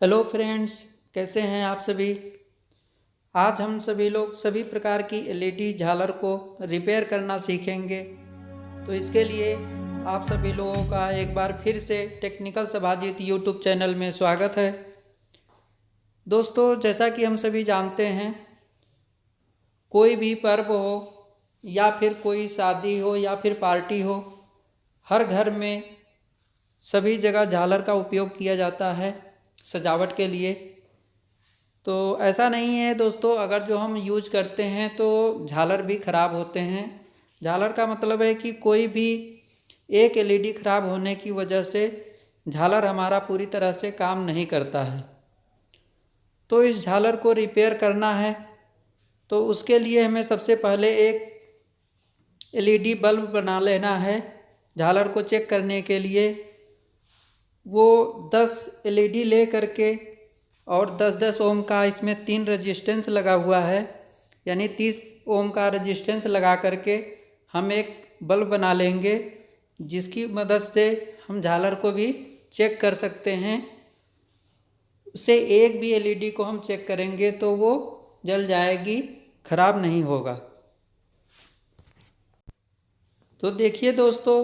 Hello friends, कैसे हैं आप सभी। आज हम सभी लोग सभी प्रकार की एलईडी झालर को रिपेयर करना सीखेंगे। तो इसके लिए आप सभी लोगों का एक बार फिर से टेक्निकल सभाजित यूट्यूब चैनल में स्वागत है। दोस्तों, जैसा कि हम सभी जानते हैं, कोई भी पर्व हो या फिर कोई शादी हो या फिर पार्टी हो, हर घर में सभी जगह झालर का उपयोग किया जाता है सजावट के लिए। तो ऐसा नहीं है दोस्तों, अगर जो हम यूज करते हैं तो झालर भी ख़राब होते हैं। झालर का मतलब है कि कोई भी एक एलईडी ख़राब होने की वजह से झालर हमारा पूरी तरह से काम नहीं करता है। तो इस झालर को रिपेयर करना है तो उसके लिए हमें सबसे पहले एक एलईडी बल्ब बना लेना है। झालर को चेक करने के लिए वो 10 एलईडी ले करके और 10-10 ओम का इसमें 3 रजिस्टेंस लगा हुआ है, यानी 30 ओम का रजिस्टेंस लगा करके हम एक बल्ब बना लेंगे, जिसकी मदद से हम झालर को भी चेक कर सकते हैं। उससे एक भी एलईडी को हम चेक करेंगे तो वो जल जाएगी, खराब नहीं होगा। तो देखिए दोस्तों,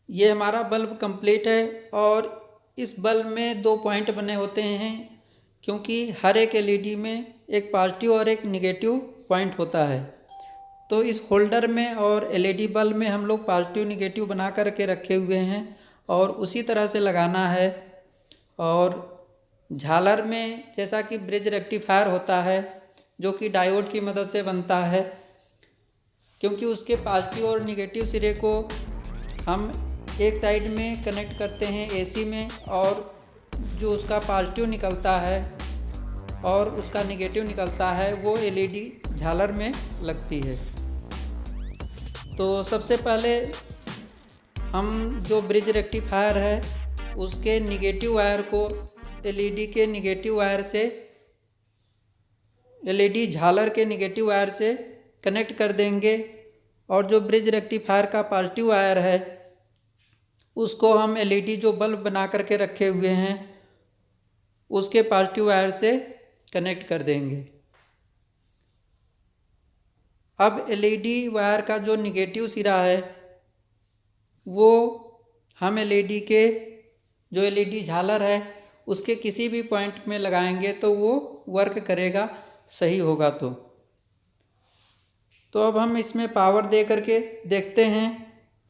ये हमारा बल्ब कंप्लीट है और इस बल्ब में 2 पॉइंट बने होते हैं, क्योंकि हर एक एलईडी में एक पॉजिटिव और एक निगेटिव पॉइंट होता है। तो इस होल्डर में और एलईडी बल्ब में हम लोग पॉजिटिव निगेटिव बना करके रखे हुए हैं और उसी तरह से लगाना है। और झालर में जैसा कि ब्रिज रेक्टिफायर होता है, जो कि डायोड की मदद से बनता है, क्योंकि उसके पॉजिटिव और निगेटिव सिरे को हम एक साइड में कनेक्ट करते हैं एसी में, और जो उसका पॉजिटिव निकलता है और उसका निगेटिव निकलता है वो एलईडी झालर में लगती है। तो सबसे पहले हम जो ब्रिज रेक्टिफायर है उसके निगेटिव वायर को एलईडी के निगेटिव वायर से, एलईडी झालर के निगेटिव वायर से कनेक्ट कर देंगे, और जो ब्रिज रेक्टिफायर का पॉजिटिव वायर है उसको हम एलईडी जो बल्ब बना करके रखे हुए हैं उसके पॉजिटिव वायर से कनेक्ट कर देंगे। अब एलईडी वायर का जो निगेटिव सिरा है वो हम एलईडी के जो एलईडी झालर है उसके किसी भी पॉइंट में लगाएंगे तो वो वर्क करेगा, सही होगा। तो अब हम इसमें पावर दे करके देखते हैं।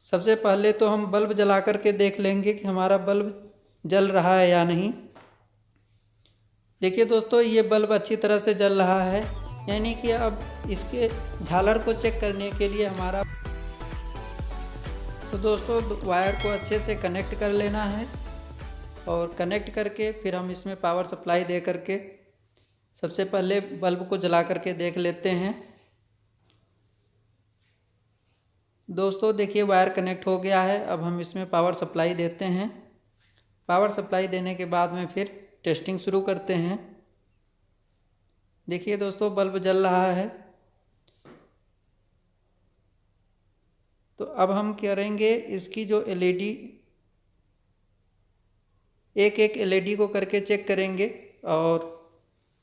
सबसे पहले तो हम बल्ब जला करके देख लेंगे कि हमारा बल्ब जल रहा है या नहीं। देखिए दोस्तों, ये बल्ब अच्छी तरह से जल रहा है, यानी कि अब इसके झालर को चेक करने के लिए हमारा, तो दोस्तों वायर को अच्छे से कनेक्ट कर लेना है और कनेक्ट करके फिर हम इसमें पावर सप्लाई दे करके सबसे पहले बल्ब को जला करके देख लेते हैं। दोस्तों देखिए, वायर कनेक्ट हो गया है। अब हम इसमें पावर सप्लाई देते हैं। पावर सप्लाई देने के बाद में फिर टेस्टिंग शुरू करते हैं। देखिए दोस्तों, बल्ब जल रहा है। तो अब हम करेंगे इसकी जो एलईडी, एक एक एलईडी को करके चेक करेंगे, और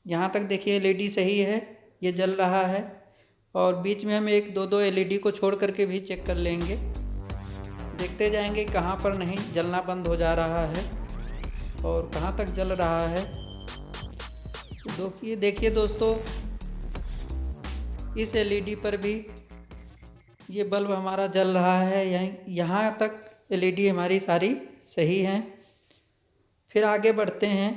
यहाँ तक देखिए एलईडी सही है, ये जल रहा है। और बीच में हम एक दो एलईडी को छोड़ करके भी चेक कर लेंगे, देखते जाएंगे कहाँ पर नहीं जलना बंद हो जा रहा है और कहाँ तक जल रहा है। देखिए दोस्तों, इस एलईडी पर भी ये बल्ब हमारा जल रहा है। यहाँ तक एलईडी हमारी सारी सही हैं। फिर आगे बढ़ते हैं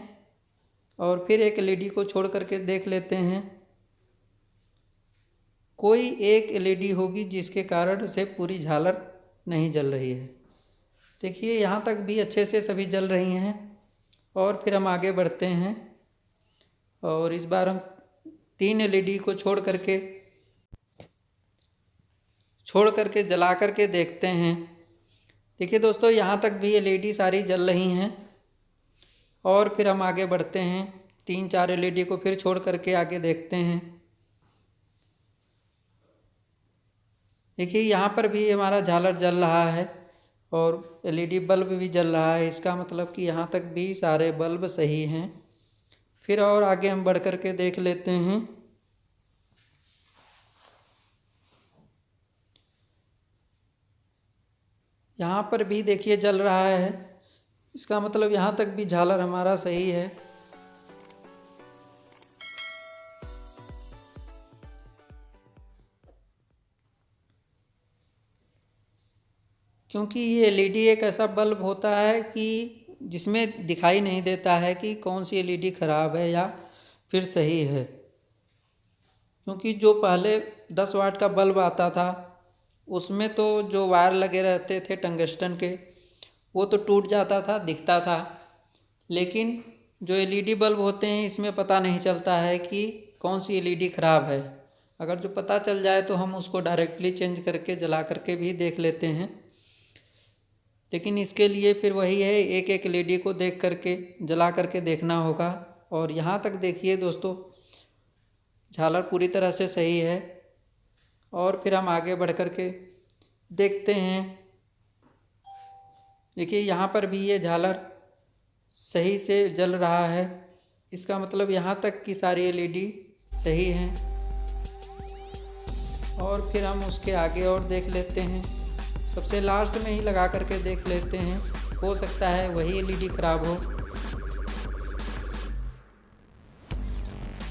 और फिर एक एलईडी को छोड़ करके देख लेते हैं। कोई एक एलईडी होगी जिसके कारण से पूरी झालर नहीं जल रही है। देखिए, यहाँ तक भी अच्छे से सभी जल रही हैं। और फिर हम आगे बढ़ते हैं और इस बार हम 3 एलईडी को छोड़ करके जला करके देखते हैं। देखिए दोस्तों, यहाँ तक भी एलईडी सारी जल रही हैं। और फिर हम आगे बढ़ते हैं, 3-4 एलईडी को फिर छोड़ करके आगे देखते हैं। देखिए, यहाँ पर भी हमारा झालर जल रहा है और एलईडी बल्ब भी जल रहा है। इसका मतलब कि यहाँ तक भी सारे बल्ब सही हैं। फिर और आगे हम बढ़ कर के देख लेते हैं। यहाँ पर भी देखिए जल रहा है, इसका मतलब यहाँ तक भी झालर हमारा सही है। क्योंकि ये एलईडी एक ऐसा बल्ब होता है कि जिसमें दिखाई नहीं देता है कि कौन सी एलईडी ख़राब है या फिर सही है। क्योंकि जो पहले 10 वाट का बल्ब आता था उसमें तो जो वायर लगे रहते थे टंगस्टन के, वो तो टूट जाता था, दिखता था। लेकिन जो एलईडी बल्ब होते हैं इसमें पता नहीं चलता है कि कौन सी एलईडी ख़राब है। अगर जो पता चल जाए तो हम उसको डायरेक्टली चेंज करके जला करके भी देख लेते हैं। लेकिन इसके लिए फिर वही है, एक एक एलईडी को देख करके जला करके देखना होगा। और यहाँ तक देखिए दोस्तों, झालर पूरी तरह से सही है। और फिर हम आगे बढ़ कर के देखते हैं। देखिए यहाँ पर भी ये झालर सही से जल रहा है, इसका मतलब यहाँ तक की सारी एलईडी सही हैं। और फिर हम उसके आगे और देख लेते हैं, सबसे लास्ट में ही लगा करके देख लेते हैं, हो सकता है वही एलईडी ख़राब हो।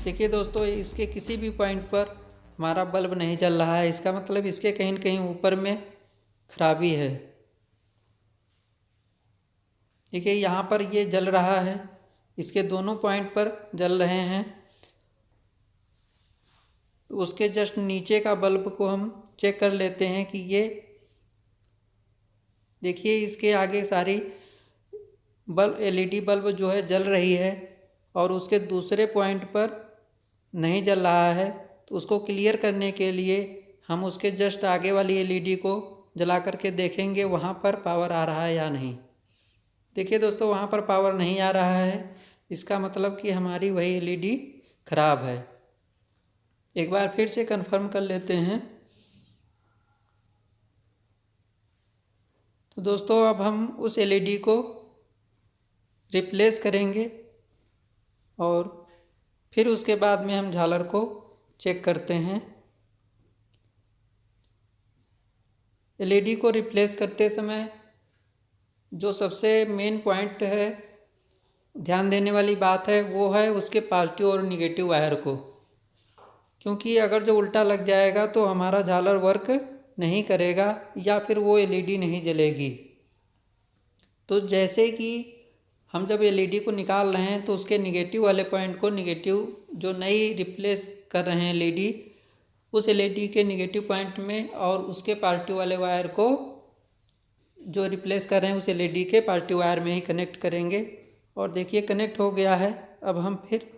देखिए दोस्तों, इसके किसी भी पॉइंट पर हमारा बल्ब नहीं जल रहा है, इसका मतलब इसके कहीं न कहीं ऊपर में खराबी है। देखिए यहाँ पर ये जल रहा है, इसके दोनों पॉइंट पर जल रहे हैं। तो उसके जस्ट नीचे का बल्ब को हम चेक कर लेते हैं कि ये देखिए इसके आगे सारी बल्ब एलईडी बल्ब जो है जल रही है और उसके दूसरे पॉइंट पर नहीं जल रहा है। तो उसको क्लियर करने के लिए हम उसके जस्ट आगे वाली एलईडी को जला करके देखेंगे वहाँ पर पावर आ रहा है या नहीं। देखिए दोस्तों, वहाँ पर पावर नहीं आ रहा है, इसका मतलब कि हमारी वही एलईडी ख़राब है। एक बार फिर से कंफर्म कर लेते हैं। तो दोस्तों, अब हम उस एलईडी को रिप्लेस करेंगे और फिर उसके बाद में हम झालर को चेक करते हैं। एलईडी को रिप्लेस करते समय जो सबसे मेन पॉइंट है, ध्यान देने वाली बात है, वो है उसके पॉजिटिव और निगेटिव वायर को। क्योंकि अगर जो उल्टा लग जाएगा तो हमारा झालर वर्क नहीं करेगा या फिर वो एलईडी नहीं जलेगी। तो जैसे कि हम जब एलईडी को निकाल रहे हैं तो उसके निगेटिव वाले पॉइंट को, निगेटिव जो नई रिप्लेस कर रहे हैं एलईडी, उस एलईडी के निगेटिव पॉइंट में और उसके पॉजिटिव वाले वायर को जो रिप्लेस कर रहे हैं उस एलईडी के पॉजिटिव वायर में ही कनेक्ट करेंगे। और देखिए कनेक्ट हो गया है। अब हम फिर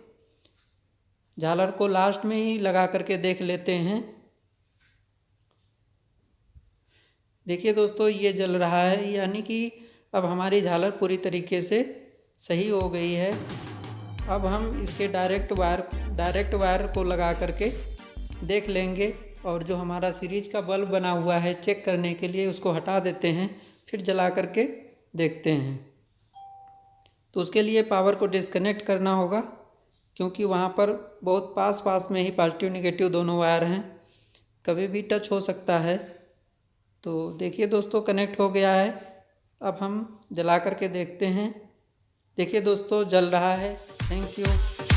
झालर को लास्ट में ही लगा करके देख लेते हैं। देखिए दोस्तों, ये जल रहा है, यानी कि अब हमारी झालर पूरी तरीके से सही हो गई है। अब हम इसके डायरेक्ट वायर को लगा करके देख लेंगे और जो हमारा सीरीज का बल्ब बना हुआ है चेक करने के लिए उसको हटा देते हैं, फिर जला करके देखते हैं। तो उसके लिए पावर को डिस्कनेक्ट करना होगा, क्योंकि वहाँ पर बहुत पास में ही पॉजिटिव निगेटिव दोनों वायर हैं, कभी भी टच हो सकता है। तो देखिए दोस्तों, कनेक्ट हो गया है। अब हम जला करके देखते हैं। देखिए दोस्तों, जल रहा है। Thank you.